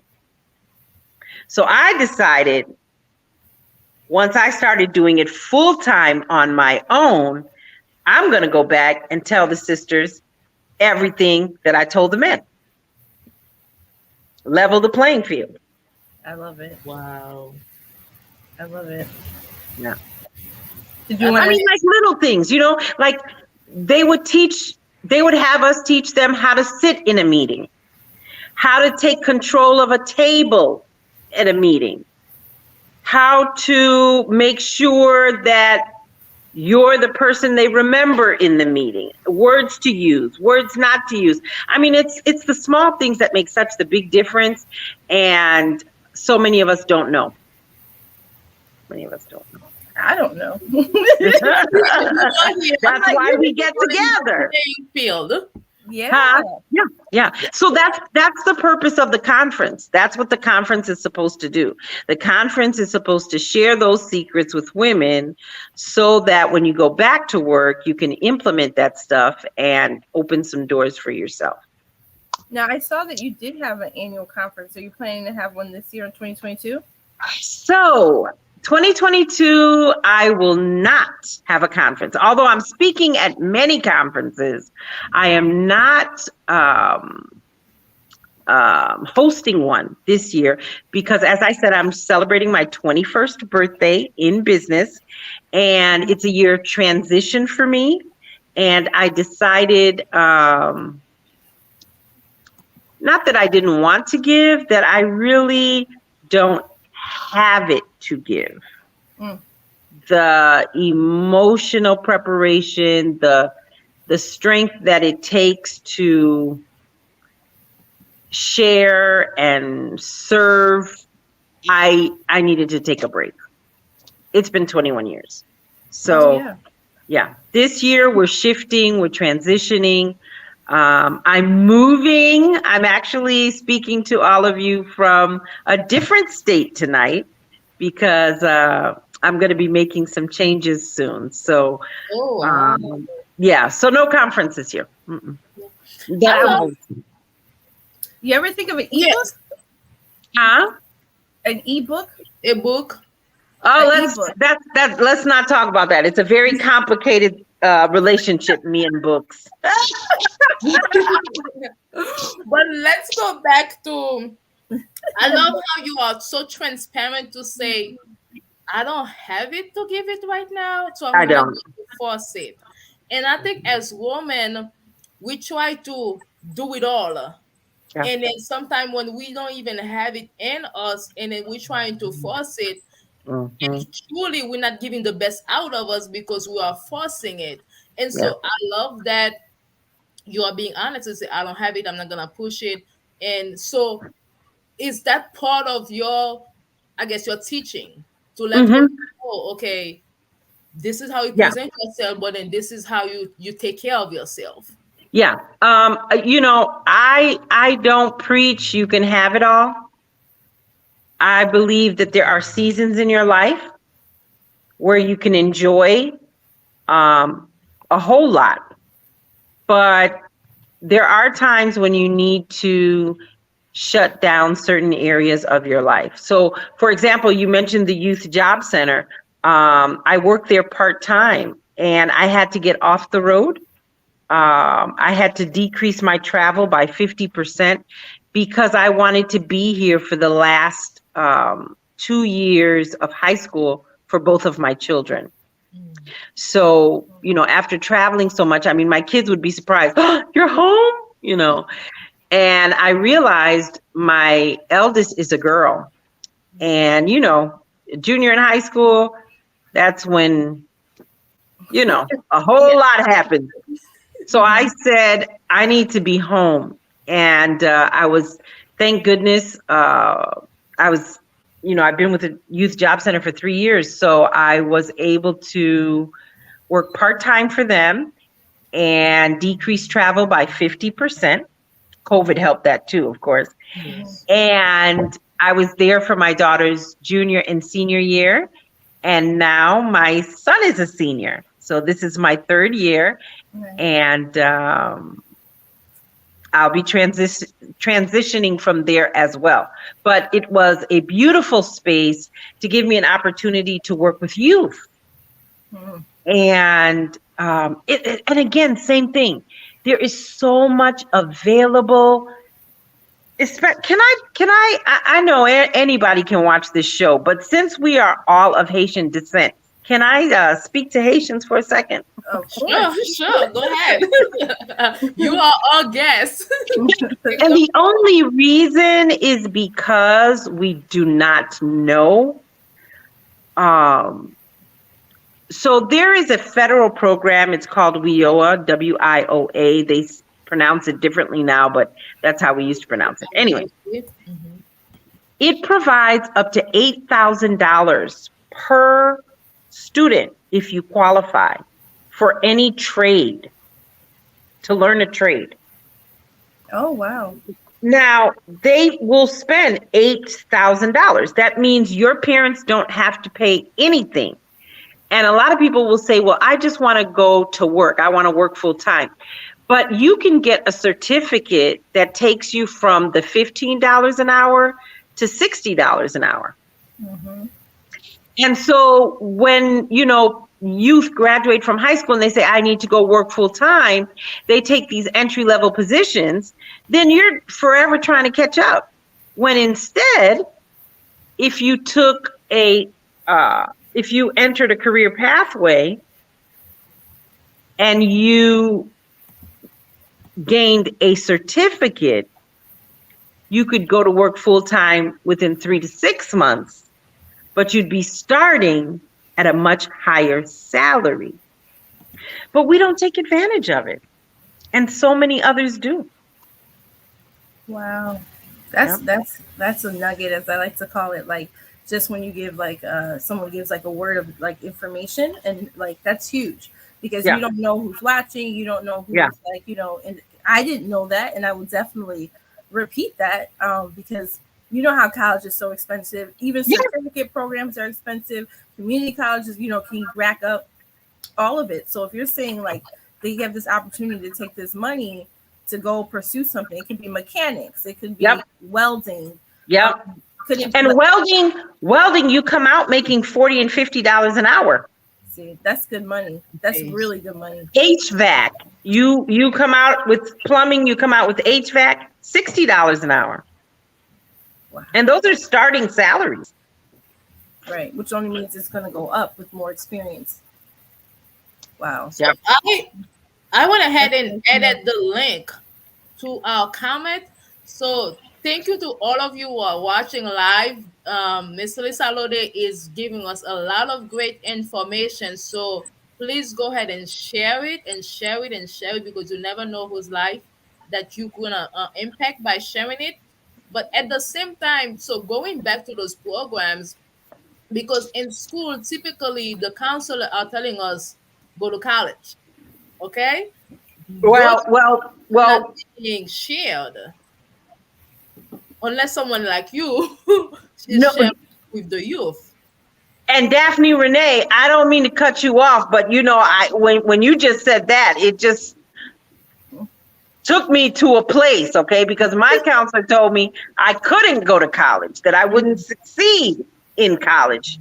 So I decided once I started doing it full time on my own, I'm going to go back and tell the sisters everything that I told the men. Level the playing field. I love it. Wow. I love it. Yeah. I mean, like little things, like they would have us teach them how to sit in a meeting, how to take control of a table at a meeting, how to make sure that you're the person they remember in the meeting, words to use, words not to use. I mean, it's the small things that make such the big difference. And so many of us don't know. I don't know. That's why we get together. Field. Yeah. Yeah. So that's the purpose of the conference. That's what the conference is supposed to do. The conference is supposed to share those secrets with women so that when you go back to work, you can implement that stuff and open some doors for yourself. Now, I saw that you did have an annual conference. Are you planning to have one this year in 2022? So 2022, I will not have a conference. Although I'm speaking at many conferences, I am not hosting one this year because, as I said, I'm celebrating my 21st birthday in business, and it's a year of transition for me. And I decided, not that I didn't want to give, that I really don't have it to give. The emotional preparation, the strength that it takes to share and serve, I needed to take a break. It's been 21 years. So yeah, this year we're shifting, we're transitioning. I'm moving. I'm actually speaking to all of you from a different state tonight because I'm going to be making some changes soon. So, yeah, so no conference this year. You ever think of an ebook? Huh? An ebook? A book? Oh, let's not talk about that. It's a very complicated relationship, me and books. But let's go back to, I love how you are so transparent to say, I don't have it to give it right now, so I'm not going to force it. And I think as women, we try to do it all. Yeah. And then sometimes when we don't even have it in us, and then we're trying to force it, and truly we're not giving the best out of us because we are forcing it. And so I love that you are being honest and say, I don't have it, I'm not going to push it. And so is that part of your, I guess, your teaching to let people know, okay, this is how you present yourself, but then this is how you take care of yourself. Yeah. I don't preach you can have it all. I believe that there are seasons in your life where you can enjoy a whole lot, but there are times when you need to shut down certain areas of your life. So, for example, you mentioned the Youth Job Center. I work there part-time, and I had to get off the road. I had to decrease my travel by 50% because I wanted to be here for the last 2 years of high school for both of my children. So, after traveling so much, I mean, my kids would be surprised. Oh, you're home, And I realized my eldest is a girl. And, junior in high school, that's when, a whole lot happens. So I said, I need to be home. And thank goodness, I've been with the Youth Job Center for 3 years. So I was able to work part-time for them and decrease travel by 50%. COVID helped that too, of course. Yes. And I was there for my daughter's junior and senior year. And now my son is a senior. So this is my third year. Right. And I'll be transitioning from there as well. But it was a beautiful space to give me an opportunity to work with youth. And and again, same thing. There is so much available. I know anybody can watch this show, but since we are all of Haitian descent, Can I speak to Haitians for a second? Of Sure, course. sure. Go ahead. You are our guest. And the only reason is because we do not know. So there is a federal program. It's called WIOA, WIOA. They pronounce it differently now, but that's how we used to pronounce it. Anyway, it provides up to $8,000 per student if you qualify for any trade, to learn a trade. Oh, wow. Now, they will spend $8,000. That means your parents don't have to pay anything. And a lot of people will say, well, I just want to go to work. I want to work full time. But you can get a certificate that takes you from the $15 an hour to $60 an hour. Mm-hmm. And so when, youth graduate from high school and they say, I need to go work full time, they take these entry level positions, then you're forever trying to catch up. When instead, if you took if you entered a career pathway and you gained a certificate, you could go to work full time within 3 to 6 months, but you'd be starting at a much higher salary. But we don't take advantage of it. And so many others do. Wow. That's a nugget, as I like to call it. Like, just when you give someone gives like a word of like information, and like that's huge, because you don't know who's watching, you don't know who's and I didn't know that, and I will definitely repeat that because you know how college is so expensive. Even certificate programs are expensive. Community colleges, can rack up all of it. So if you're saying like they have this opportunity to take this money to go pursue something, it could be mechanics, it could be welding. Yep. And welding, you come out making $40 and $50 an hour. See, that's good money. That's really good money. HVAC, you come out with plumbing, you come out with HVAC, $60 an hour. Wow. And those are starting salaries. Right, which only means it's going to go up with more experience. Wow. So I went ahead and added the link to our comment. So thank you to all of you who are watching live. Ms. Lisa Laude is giving us a lot of great information. So please go ahead and share it and share it and share it, because you never know whose life that you're going to impact by sharing it. But at the same time, so going back to those programs, because in school, typically the counselor are telling us, go to college. Okay? Well, not being shared. Unless someone like you is sharing with the youth. And Daphnée Renee, I don't mean to cut you off, but when you just said that, it just took me to a place, okay? Because my counselor told me I couldn't go to college, that I wouldn't succeed in college.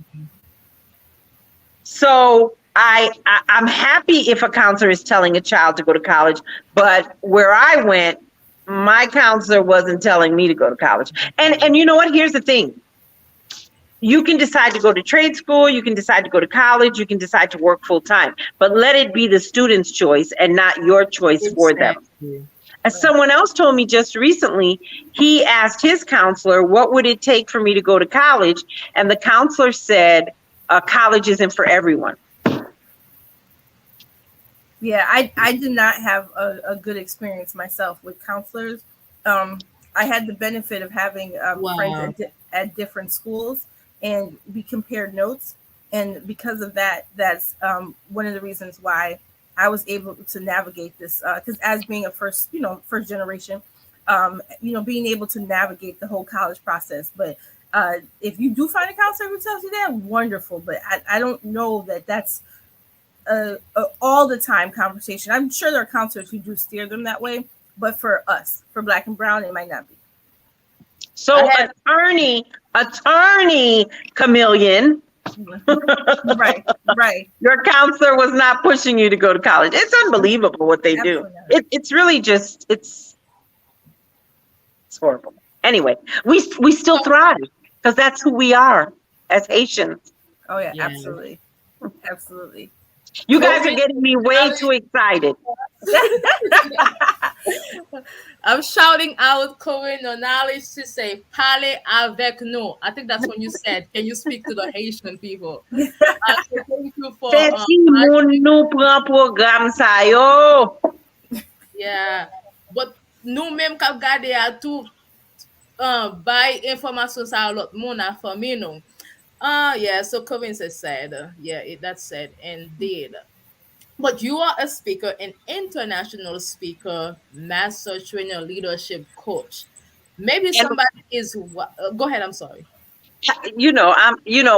So I'm happy if a counselor is telling a child to go to college, but where I went, my counselor wasn't telling me to go to college. And you know what? Here's the thing. You can decide to go to trade school, you can decide to go to college, you can decide to work full time, but let it be the student's choice and not your choice for them. As someone else told me just recently, he asked his counselor, what would it take for me to go to college? And the counselor said, college isn't for everyone. Yeah, I did not have a good experience myself with counselors. I had the benefit of having friends at different schools, and we compared notes. And because of that, that's one of the reasons why I was able to navigate this. Because as being a first generation, being able to navigate the whole college process. But if you do find a counselor who tells you that, wonderful. But I don't know that that's all the time conversation. I'm sure there are counselors who do steer them that way, but for us, for Black and Brown, it might not be. So attorney Camilien, right. Your counselor was not pushing you to go to college. It's unbelievable what they do. It's really just it's horrible. Anyway, we still thrive because that's who we are as Haitians. Oh yeah. Absolutely. Absolutely. You guys are getting me way too excited. I'm shouting out Corinne no knowledge to say parlez avec nous. I think that's when you said, can you speak to the Haitian people? So thank you for moun nou pran program sa yo. yeah. But nous même k'ap gade a tout bay information sa lot moun a fami nou. Yeah, so Corinne said, that's said indeed. But you are a speaker, an international speaker, master trainer, leadership coach. Maybe somebody is. Go ahead. I'm sorry. You know,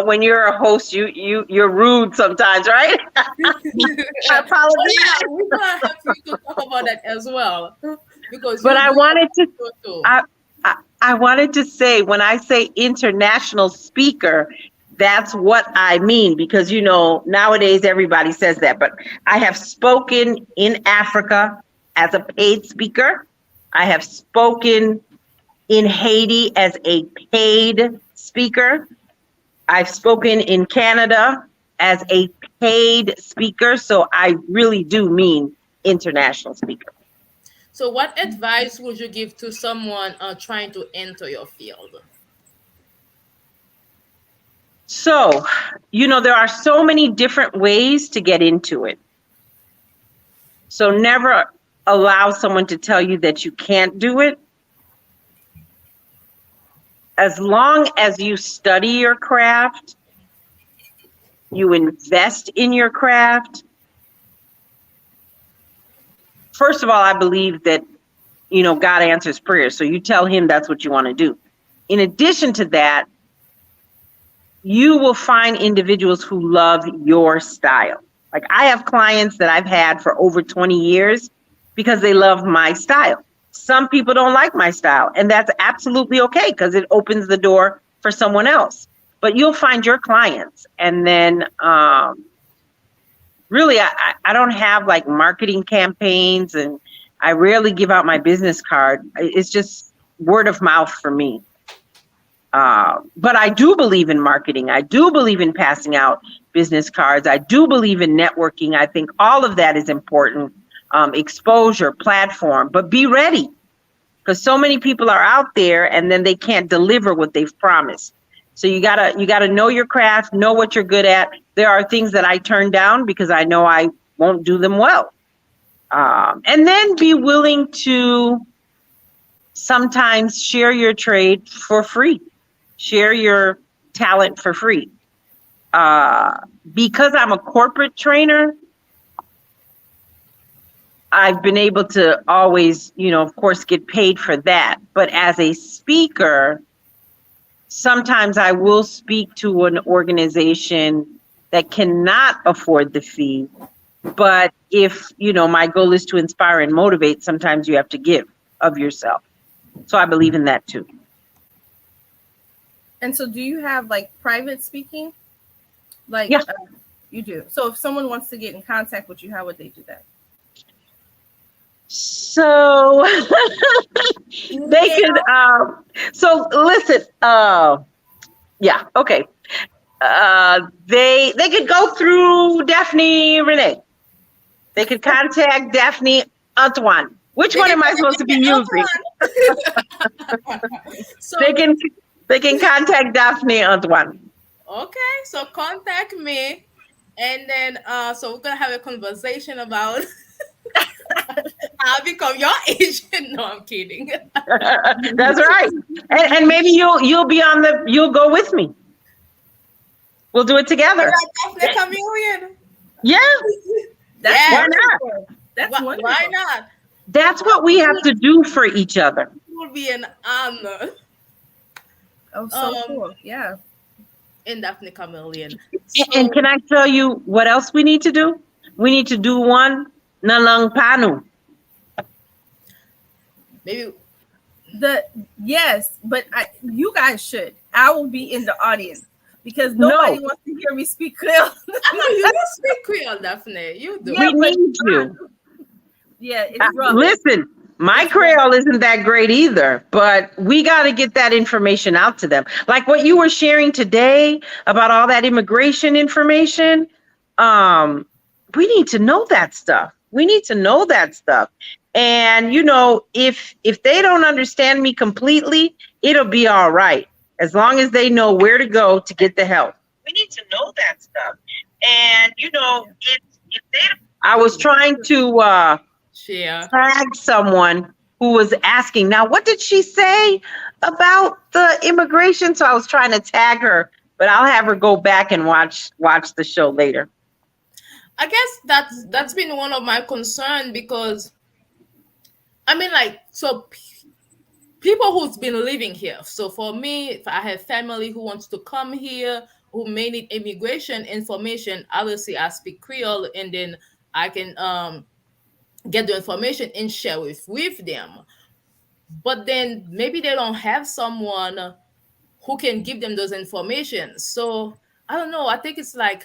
when you're a host, you're rude sometimes, right? I apologize. Yeah, we're gonna have you to talk about that as well, because. But I wanted to say, when I say international speaker, that's what I mean, because, you know, nowadays everybody says that, but I have spoken in Africa as a paid speaker. I have spoken in Haiti as a paid speaker. I've spoken in Canada as a paid speaker. So I really do mean international speaker. So what advice would you give to someone trying to enter your field? So, you know, there are so many different ways to get into it. So never allow someone to tell you that you can't do it. As long as you study your craft, you invest in your craft. First of all, I believe that, you know, God answers prayers. So you tell him that's what you want to do. In addition to that, you will find individuals who love your style. Like, I have clients that I've had for over 20 years because they love my style. Some people don't like my style, and that's absolutely okay, because it opens the door for someone else. But you'll find your clients. And then really, I don't have like marketing campaigns, and I rarely give out my business card. It's just word of mouth for me. But I do believe in marketing. I do believe in passing out business cards. I do believe in networking. I think all of that is important. Exposure, platform, but be ready, because so many people are out there and then they can't deliver what they've promised. So you gotta know your craft, know what you're good at. There are things that I turn down because I know I won't do them well. And then be willing to sometimes share your trade for free. Share your talent for free. Because I'm a corporate trainer, I've been able to always, you know, of course, get paid for that. But as a speaker, sometimes I will speak to an organization that cannot afford the fee. But if, you know, my goal is to inspire and motivate, sometimes you have to give of yourself. So I believe in that too. And so do you have like private speaking? Like, yeah. You do. So if someone wants to get in contact with you, how would they do that? So they could, so listen, yeah, okay. They could go through Daphnée Renee. They could contact Daphnée Antoine. Which one am I supposed to be using? So they can contact Daphnée Antoine. Okay, so contact me, and then so we're gonna have a conversation about I'll become your agent. No, I'm kidding. That's right. And maybe you'll be on you'll go with me. We'll do it together. Daphnée Camilien. Yeah. Why not? That's wonderful. Why not? That's what we have to do for each other. It will be an honor. Oh, so cool. Yeah. In Daphnée Camilien. And can I tell you what else we need to do? We need to do one Nalang Panu. Maybe yes, but you guys should. I will be in the audience because nobody wants to hear me speak Creole. I know you do speak Creole, Daphnée. You do. We need you. Yeah, it's rough. Listen, my Creole isn't that great either, but we got to get that information out to them. Like what you were sharing today about all that immigration information. we need to know that stuff. We need to know that stuff. And, you know, if they don't understand me completely, it'll be all right. As long as they know where to go to get the help. We need to know that stuff. And, you know, if they, I was trying to tag someone who was asking, now, what did she say about the immigration? So I was trying to tag her, but I'll have her go back and watch the show later. I guess that's been one of my concerns, because I mean, like, so people who's been living here. So for me, if I have family who wants to come here, who may need immigration information, obviously I speak Creole, and then I can get the information and share with them. But then maybe they don't have someone who can give them those information. So I don't know. I think it's like,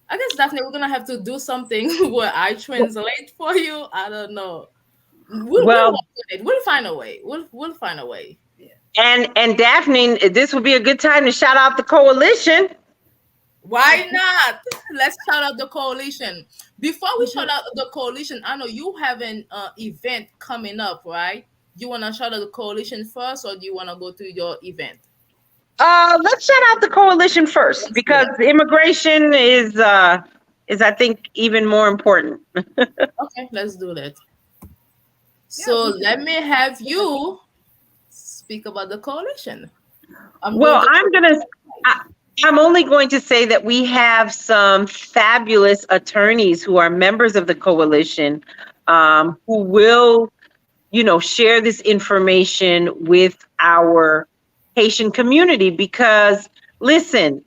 I guess, Daphnée, we're gonna have to do something where I translate for you. I don't know. We'll work with it. We'll find a way. We'll find a way. Yeah. And Daphnée, this would be a good time to shout out the coalition. Why not? Let's shout out the coalition. Before we shout out the coalition, I know you have an event coming up, right? You want to shout out the coalition first, or do you want to go to your event? Let's shout out the coalition first, because immigration is I think even more important. Okay, let's do that. So let me have you speak about the coalition. I'm only going to say that we have some fabulous attorneys who are members of the coalition, who will, you know, share this information with our Haitian community. Because listen,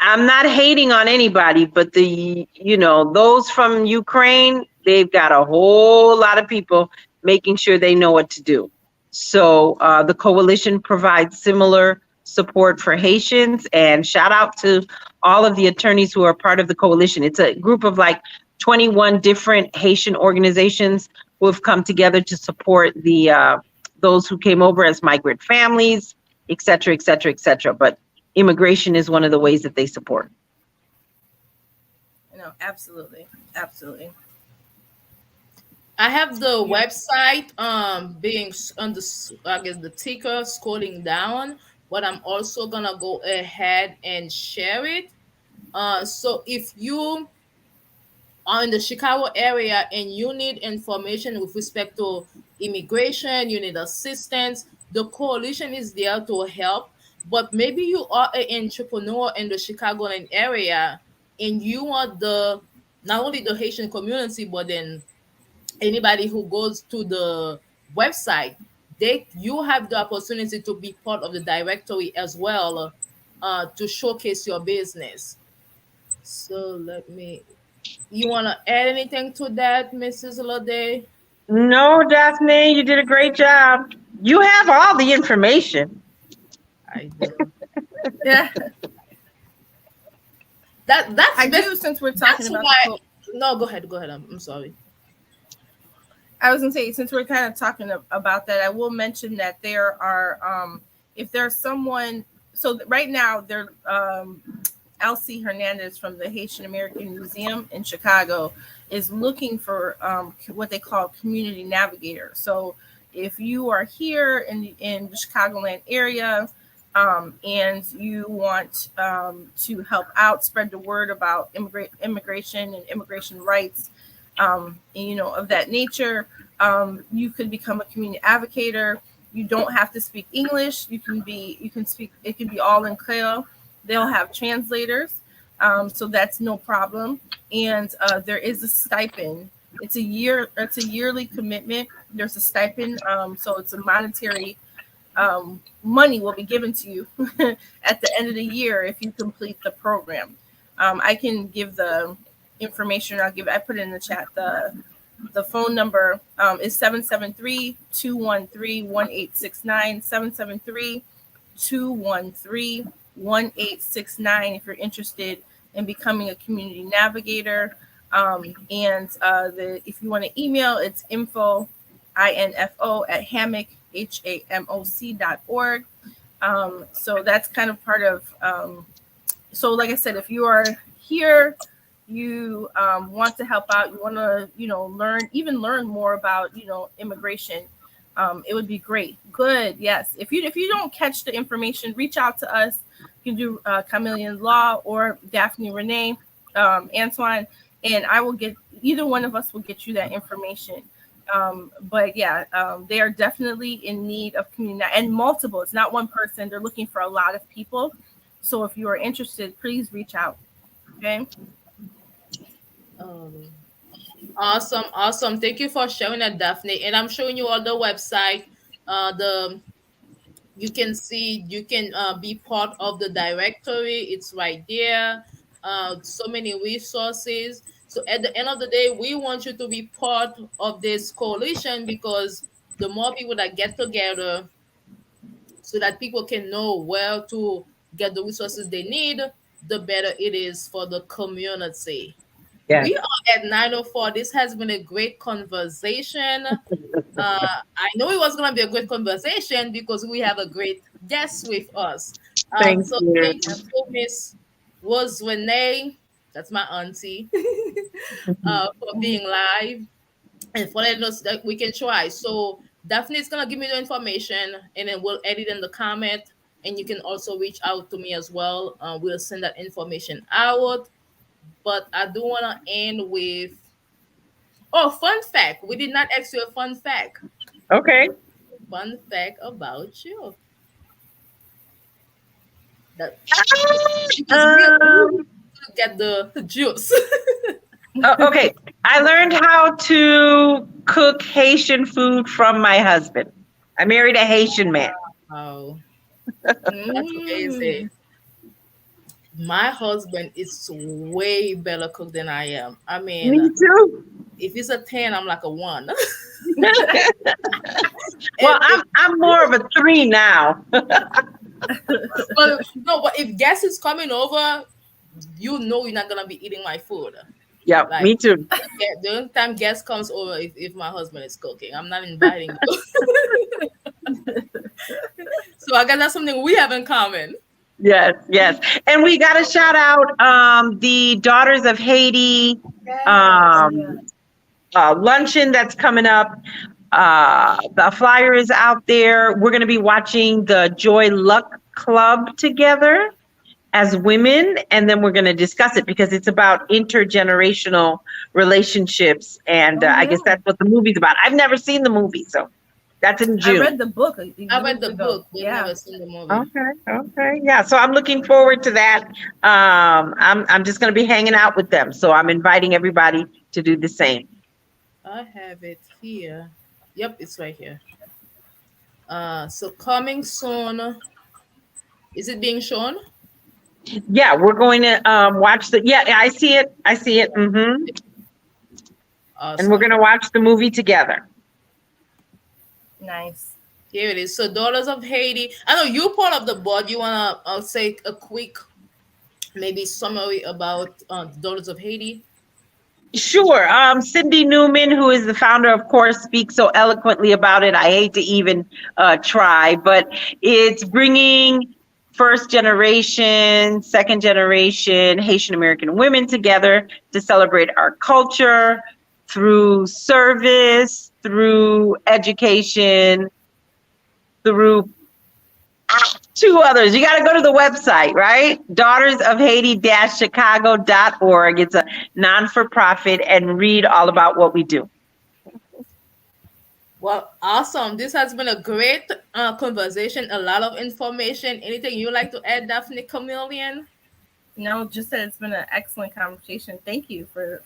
I'm not hating on anybody, but those from Ukraine, they've got a whole lot of people making sure they know what to do. So the coalition provides similar support for Haitians, and shout out to all of the attorneys who are part of the coalition. It's a group of like 21 different Haitian organizations who have come together to support the those who came over as migrant families, et cetera, et cetera, et cetera. But immigration is one of the ways that they support. No, absolutely. Absolutely. I have the website being on the ticker scrolling down, but I'm also gonna go ahead and share it. So if you are in the Chicago area and you need information with respect to immigration, you need assistance, the coalition is there to help. But maybe you are an entrepreneur in the Chicagoland area and you want not only the Haitian community, but then anybody who goes to the website, you have the opportunity to be part of the directory as well, to showcase your business. So you want to add anything to that, Mrs. Laude? No, Daphnée, you did a great job. You have all the information. I do. Yeah. I do, since we're talking about no, go ahead. I'm sorry. I was gonna say, since we're kind of talking about that, I will mention that there are if there's someone, so right now there Elsie Hernandez from the Haitian American Museum in Chicago is looking for what they call community navigator. So if you are here in the Chicagoland area, and you want to help out, spread the word about immigration and immigration rights, and, of that nature, you could become a community advocator. You don't have to speak English. You can speak. It can be all in Creole. They'll have translators, so that's no problem. And there is a stipend. It's a yearly commitment. There's a stipend, so it's a monetary. Money will be given to you at the end of the year if you complete the program. I can give the information. I put it in the chat. The phone number is 773-213-1869. 773-213-1869 if you're interested in becoming a community navigator. If you want to email, it's info@hamoc HAMOC.org. So that's kind of part of, so like I said, if you are here you want to help out, you want to, learn more about, immigration, it would be great. Good. Yes. If you don't catch the information, reach out to us. You can do Camilien Law or Daphnée Renee, Antoine, and I will get, either one of us will get you that information. But yeah, they are definitely in need of community, and multiple. It's not one person. They're looking for a lot of people. So if you are interested, please reach out. Okay. Awesome. Thank you for sharing that, Daphnée. And I'm showing you all the website. The You can see, you can be part of the directory. It's right there. So many resources. So at the end of the day, we want you to be part of this coalition, because the more people that get together, so that people can know where to get the resources they need, the better it is for the community. Yes. We are at 9:04. This has been a great conversation. I know it was going to be a great conversation because we have a great guest with us. Thank So you. thank you, Miss Rose Renee, that's my auntie, for being live and for letting us that we can try. So Daphnée is going to give me the information, and then we'll edit in the comment. And you can also reach out to me as well. We'll send that information out. But I do want to end with, fun fact. We did not ask you a fun fact. Okay. Fun fact about you. That Um, get the juice. okay. I learned how to cook Haitian food from my husband. I married a Haitian man. Oh, that's amazing. My husband is way better cook than I am. I mean, Me too. if he's a 10, I'm like a 1. Well, I'm more of a 3 now. But if guests is coming over, you're not gonna be eating my food. Yeah, Like, me too. the only time guest comes over, if my husband is cooking, I'm not inviting you. So I guess that's something we have in common. Yes. And we got to shout out the Daughters of Haiti luncheon that's coming up. The flyer is out there. We're going to be watching the Joy Luck Club together as women, and then we're going to discuss it because it's about intergenerational relationships, and I guess that's what the movie's about. I've never seen the movie, so that's in June. I read the book. I read the book. We've never seen the movie. Okay. Yeah, so I'm looking forward to that. I'm just going to be hanging out with them, so I'm inviting everybody to do the same. I have it here. Yep, it's right here. So coming soon. Is it being shown? Yeah, we're going to watch the. Yeah, I see it. Mm-hmm. Awesome. And we're going to watch the movie together. Nice. Here it is. So Daughters of Haiti. I know you're part of the board. You want to say a quick, maybe summary about Daughters of Haiti? Sure. Cindy Newman, who is the founder, of course, speaks so eloquently about it. I hate to even try, but it's bringing first generation, second generation Haitian American women together to celebrate our culture through service, through education, through 2 others. You got to go to the website, right? daughtersofhaiti-chicago.org. It's a non-for-profit, and read all about what we do. Well, awesome. This has been a great conversation, a lot of information. Anything you'd like to add, Daphnée Camilien? No, just that it's been an excellent conversation. Thank you for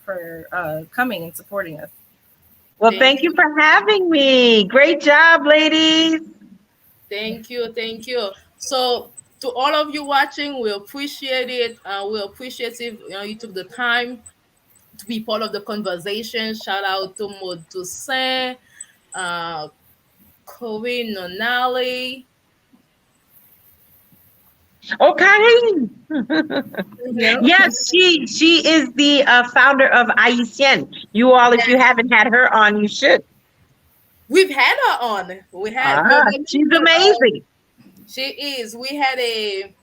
coming and supporting us. Well, thank you for having me. Great job, ladies. Thank you. So to all of you watching, we appreciate it. We appreciate if you took the time to be part of the conversation. Shout out to Maud Toussaint, Corinne Nonali. Okay. Yes, she is the founder of Haitian. You all, if you haven't had her on, you should. We've had her on. She's amazing. She is. We had a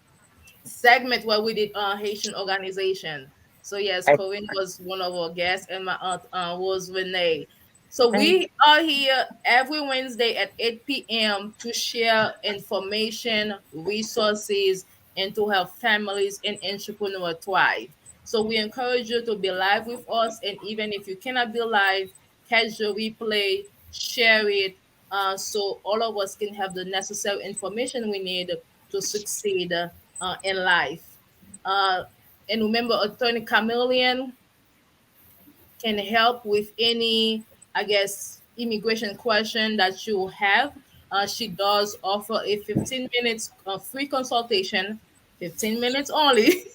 segment where we did Haitian organization. So yes, I- Corinne was one of our guests, and my aunt was Renee. So I- we are here every Wednesday at 8 p.m. to share information, resources, and to help families and entrepreneurs thrive. So we encourage you to be live with us, and even if you cannot be live, catch the replay, share it, so all of us can have the necessary information we need to succeed in life. Uh, and remember, Attorney Camillion can help with any, I guess, immigration question that you have. She does offer a 15 minutes free consultation, 15 minutes only.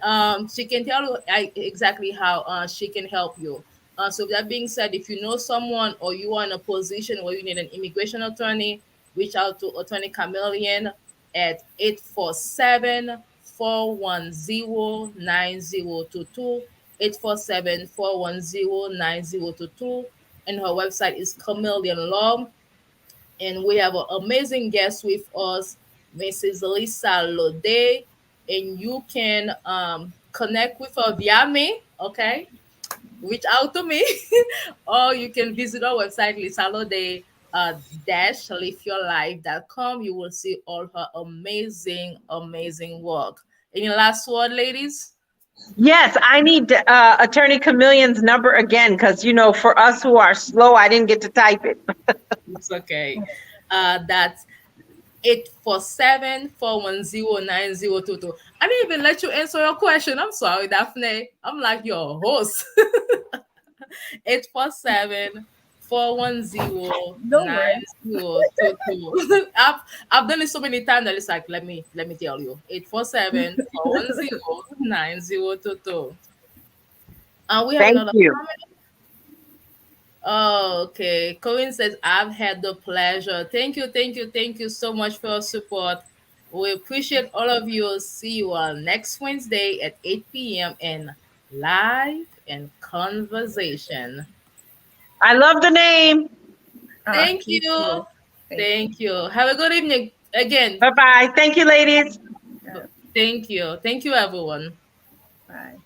And she can tell you exactly how she can help you. So with that being said, if you know someone or you are in a position where you need an immigration attorney, reach out to Attorney Chameleon at 847-410-9022, 847-410-9022, and her website is Chameleon Law. And we have an amazing guest with us, Mrs. Lisa Laude, and you can connect with her via me, okay? Reach out to me, or you can visit our website, lisalode liveyourlife.com. You will see all her amazing work. Any last word, ladies? Yes, I need Attorney Chameleon's number again because, for us who are slow, I didn't get to type it. It's okay. That's 847-410-9022. I didn't even let you answer your question. I'm sorry, Daphnée. I'm like your host. 847 410 No nine worries. zero two two. I've done it so many times that it's like let me tell you. 847-410-9022. We have Thank another you. comment. Oh, okay. Corinne says, I've had the pleasure. Thank you so much for your support. We appreciate all of you. See you all next Wednesday at 8 p.m. in live and conversation. I love the name. Thank Me you. too. Thank you. Thank you. Have a good evening again. Bye-bye. Thank you, ladies. Yeah, Thank you. Thank you, everyone. bye.